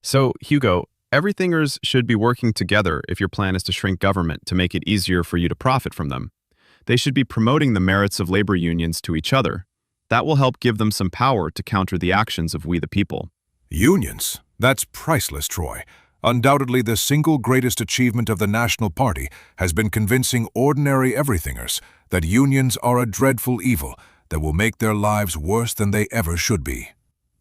So, Hugo, everythingers should be working together if your plan is to shrink government to make it easier for you to profit from them. They should be promoting the merits of labor unions to each other. That will help give them some power to counter the actions of we the people. Unions? That's priceless, Troy. Undoubtedly, the single greatest achievement of the National Party has been convincing ordinary everythingers that unions are a dreadful evil that will make their lives worse than they ever should be.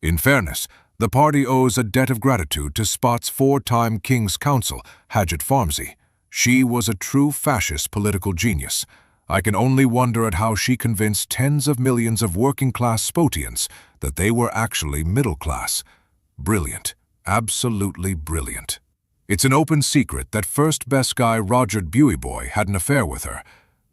In fairness, the party owes a debt of gratitude to Spot's four-time King's Counsel, Hadget Farmsey. She was a true fascist political genius. I can only wonder at how she convinced tens of millions of working-class Spotians that they were actually middle-class. Brilliant. Absolutely brilliant. It's an open secret that first best guy Roger Bueyboy had an affair with her.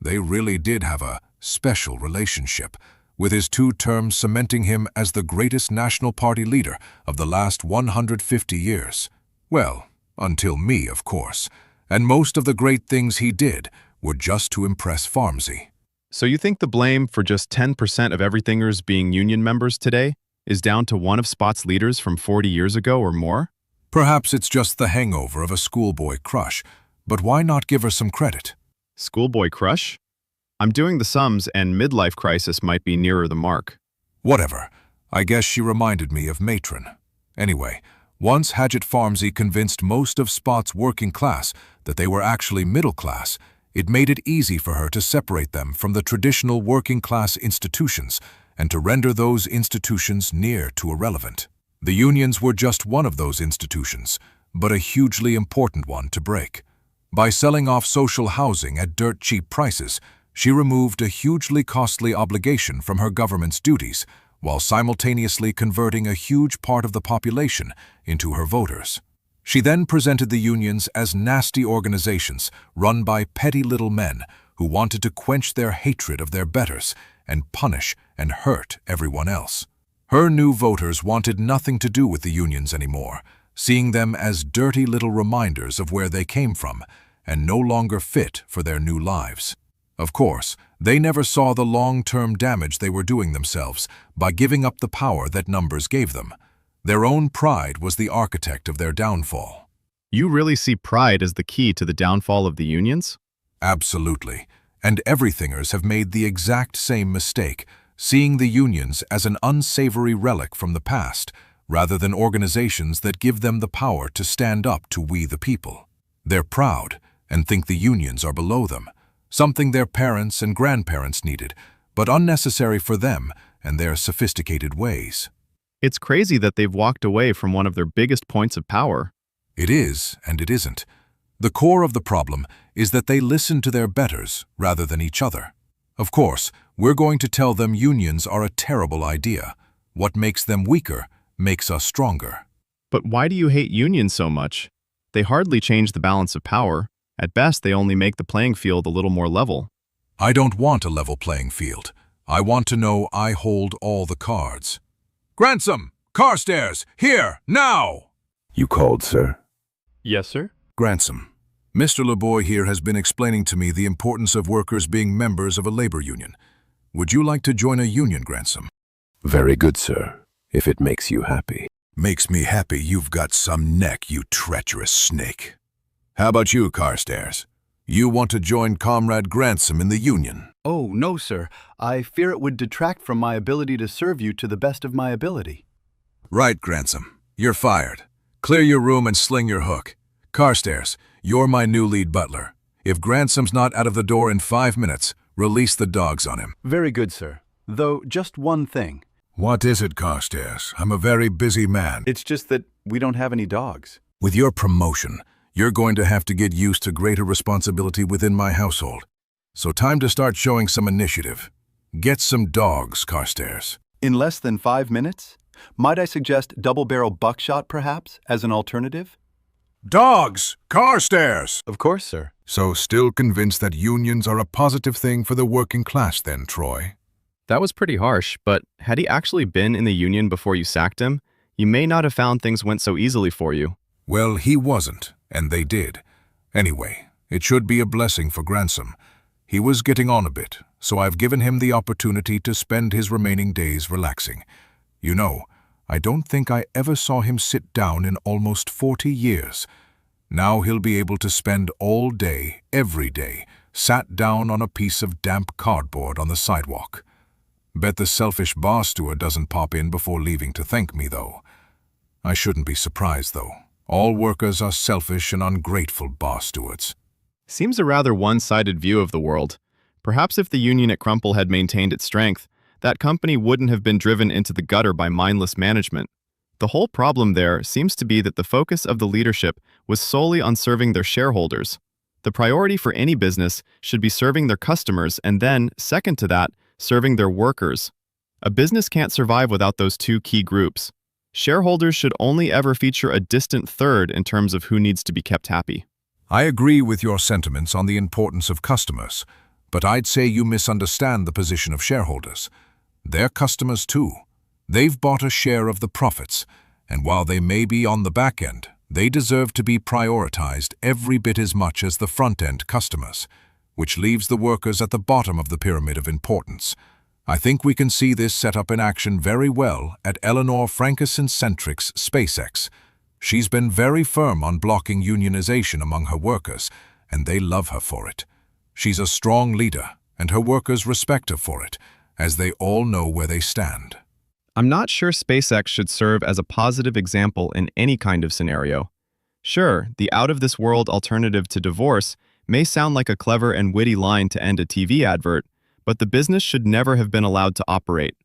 They really did have a special relationship, with his 2 terms cementing him as the greatest National Party leader of the last 150 years. Well, until me, of course. And most of the great things he did were just to impress Farmsey. So you think the blame for just 10% of everythingers being union members today is down to one of Spot's leaders from 40 years ago or more? Perhaps it's just the hangover of a schoolboy crush, but why not give her some credit? Schoolboy crush? I'm doing the sums and midlife crisis might be nearer the mark. Whatever. I guess she reminded me of Matron. Anyway, once Hadget Farmsey convinced most of Spot's working class that they were actually middle class, it made it easy for her to separate them from the traditional working class institutions and to render those institutions near to irrelevant. The unions were just one of those institutions, but a hugely important one to break. By selling off social housing at dirt-cheap prices, she removed a hugely costly obligation from her government's duties, while simultaneously converting a huge part of the population into her voters. She then presented the unions as nasty organizations run by petty little men who wanted to quench their hatred of their betters and punish and hurt everyone else. Her new voters wanted nothing to do with the unions anymore, seeing them as dirty little reminders of where they came from and no longer fit for their new lives. Of course, they never saw the long-term damage they were doing themselves by giving up the power that numbers gave them. Their own pride was the architect of their downfall. You really see pride as the key to the downfall of the unions? Absolutely. And everythingers have made the exact same mistake, seeing the unions as an unsavory relic from the past, rather than organizations that give them the power to stand up to we the people. They're proud and think the unions are below them, something their parents and grandparents needed, but unnecessary for them and their sophisticated ways. It's crazy that they've walked away from one of their biggest points of power. It is, and it isn't. The core of the problem is that they listen to their betters rather than each other. Of course, we're going to tell them unions are a terrible idea. What makes them weaker makes us stronger. But why do you hate unions so much? They hardly change the balance of power. At best, they only make the playing field a little more level. I don't want a level playing field. I want to know I hold all the cards. Gransom! Carstairs! Here! Now! You called, sir? Yes, sir. Gransom, Mr. LeBoy here has been explaining to me the importance of workers being members of a labor union. Would you like to join a union, Gransom? Very good, sir, if it makes you happy. Makes me happy you've got some neck, you treacherous snake. How about you, Carstairs? You want to join Comrade Gransom in the union? Oh, no, sir. I fear it would detract from my ability to serve you to the best of my ability. Right, Gransom. You're fired. Clear your room and sling your hook. Carstairs, you're my new lead butler. If Gransom's not out of the door in 5 minutes, release the dogs on him. Very good, sir. Though, just one thing. What is it, Carstairs? I'm a very busy man. It's just that we don't have any dogs. With your promotion, you're going to have to get used to greater responsibility within my household. So time to start showing some initiative. Get some dogs, Carstairs. In less than 5 minutes? Might I suggest double-barrel buckshot, perhaps, as an alternative? Dogs! Carstairs! Of course, sir. So still convinced that unions are a positive thing for the working class then, Troy? That was pretty harsh, but had he actually been in the union before you sacked him, you may not have found things went so easily for you. Well, he wasn't, and they did. Anyway, it should be a blessing for Gransom. He was getting on a bit, so I've given him the opportunity to spend his remaining days relaxing. You know, I don't think I ever saw him sit down in almost 40 years. Now he'll be able to spend all day, every day, sat down on a piece of damp cardboard on the sidewalk. Bet the selfish bar steward doesn't pop in before leaving to thank me, though. I shouldn't be surprised, though. All workers are selfish and ungrateful bar stewards. Seems a rather one-sided view of the world. Perhaps if the union at Crumple had maintained its strength, that company wouldn't have been driven into the gutter by mindless management. The whole problem there seems to be that the focus of the leadership was solely on serving their shareholders. The priority for any business should be serving their customers and then, second to that, serving their workers. A business can't survive without those two key groups. Shareholders should only ever feature a distant third in terms of who needs to be kept happy. I agree with your sentiments on the importance of customers, but I'd say you misunderstand the position of shareholders. They're customers too. They've bought a share of the profits, and while they may be on the back end, they deserve to be prioritized every bit as much as the front-end customers, which leaves the workers at the bottom of the pyramid of importance. I think we can see this set up in action very well at Eleanor Frankenson-centric's SpaceX. She's been very firm on blocking unionization among her workers, and they love her for it. She's a strong leader, and her workers respect her for it, as they all know where they stand. I'm not sure SpaceX should serve as a positive example in any kind of scenario. Sure, the out-of-this-world alternative to divorce may sound like a clever and witty line to end a TV advert, but the business should never have been allowed to operate.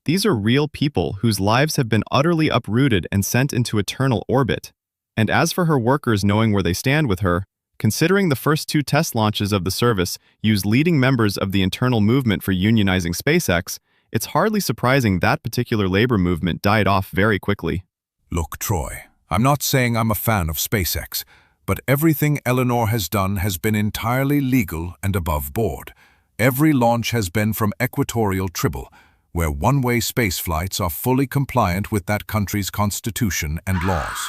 These are real people whose lives have been utterly uprooted and sent into eternal orbit. And as for her workers knowing where they stand with her, considering the first 2 test launches of the service used leading members of the internal movement for unionizing SpaceX, it's hardly surprising that particular labor movement died off very quickly. Look, Troy, I'm not saying I'm a fan of SpaceX, but everything Eleanor has done has been entirely legal and above board. Every launch has been from equatorial Tribble, where one-way space flights are fully compliant with that country's constitution and laws.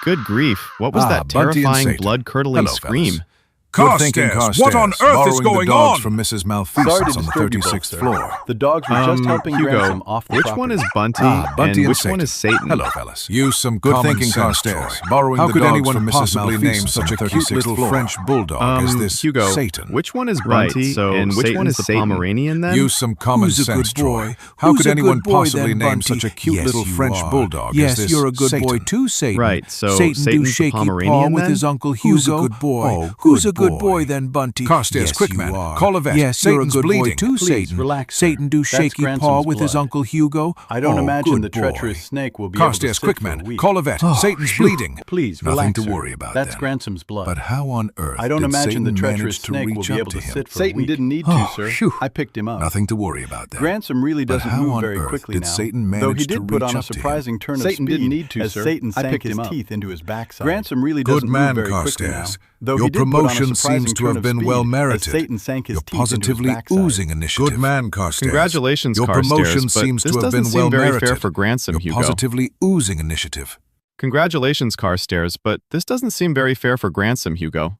Good grief, what was that Bunty and terrifying, Satan. blood-curdling Hello, scream? fellas. Good thinking, Carstairs, Carstairs. what on earth is Borrowing going the dogs on? from Mrs. Sorry to Malfeasance on the disturb you both, 36th sir. floor. The dogs were just helping Hugo, Grantham off the which property. one is Bunty, Bunty and which Satan. one is Satan? Hello, fellas. Use some Good common thinking, sense, Carstairs. Troy. Borrowing How the could dogs anyone from Mrs. possibly name Malfeasance such on a the cute 36th little floor. French bulldog as this Hugo, Satan? which one is Right, Bunty, so and which one is Satan's the the Satan. Pomeranian then? Use some common Who's a sense, good boy? Troy. How Who's could a anyone good boy possibly then, name Bunty? such a cute Yes, little you French are. bulldog Yes, as this you're a good Satan? boy too, Satan. Right, so Satan do Satan's the shaky paw Pomeranian with then? his Uncle Who's a Hugo. good boy? Oh, who's a good Good boy boy. then, Bunty? Carstairs, yes, quick you man, are. call a vet. Yes, Satan's you're a good bleeding. boy too, Please, Satan. relax, sir. Satan do That's shaky paw Gransom's with his blood. Uncle Hugo. I don't Oh, imagine good the boy. treacherous snake will be Carstairs, able to quick sit for a man, week. call a vet. Oh, Satan's phew. bleeding. Please, Nothing relax, to sir. worry about That's then. Gransom's blood. But how on earth I don't did imagine the Satan treacherous manage to snake will reach be up able to to him? sit for a Satan week. didn't need to, Oh, sir. phew. I picked him up. Nothing to worry about then. Gransom really But doesn't how move on very earth quickly did now. Satan Though manage he did to put reach on a up to him? surprising turn of Satan speed didn't need to, as sir. Satan I sank picked his him up. teeth into his backside. Gransom really Good doesn't man, move very quickly now. Carstairs. Though Your he did put on a promotion surprising seems to turn have of been speed well as merited. Satan sank his You're teeth into his positively backside. oozing initiative. Good man, Carstairs. Congratulations, Your Carstairs, promotion but seems this to have doesn't been seem well very merited. fair for Gransom, You're Hugo. positively oozing initiative. Congratulations, Carstairs, but this doesn't seem very fair for Gransom, Hugo.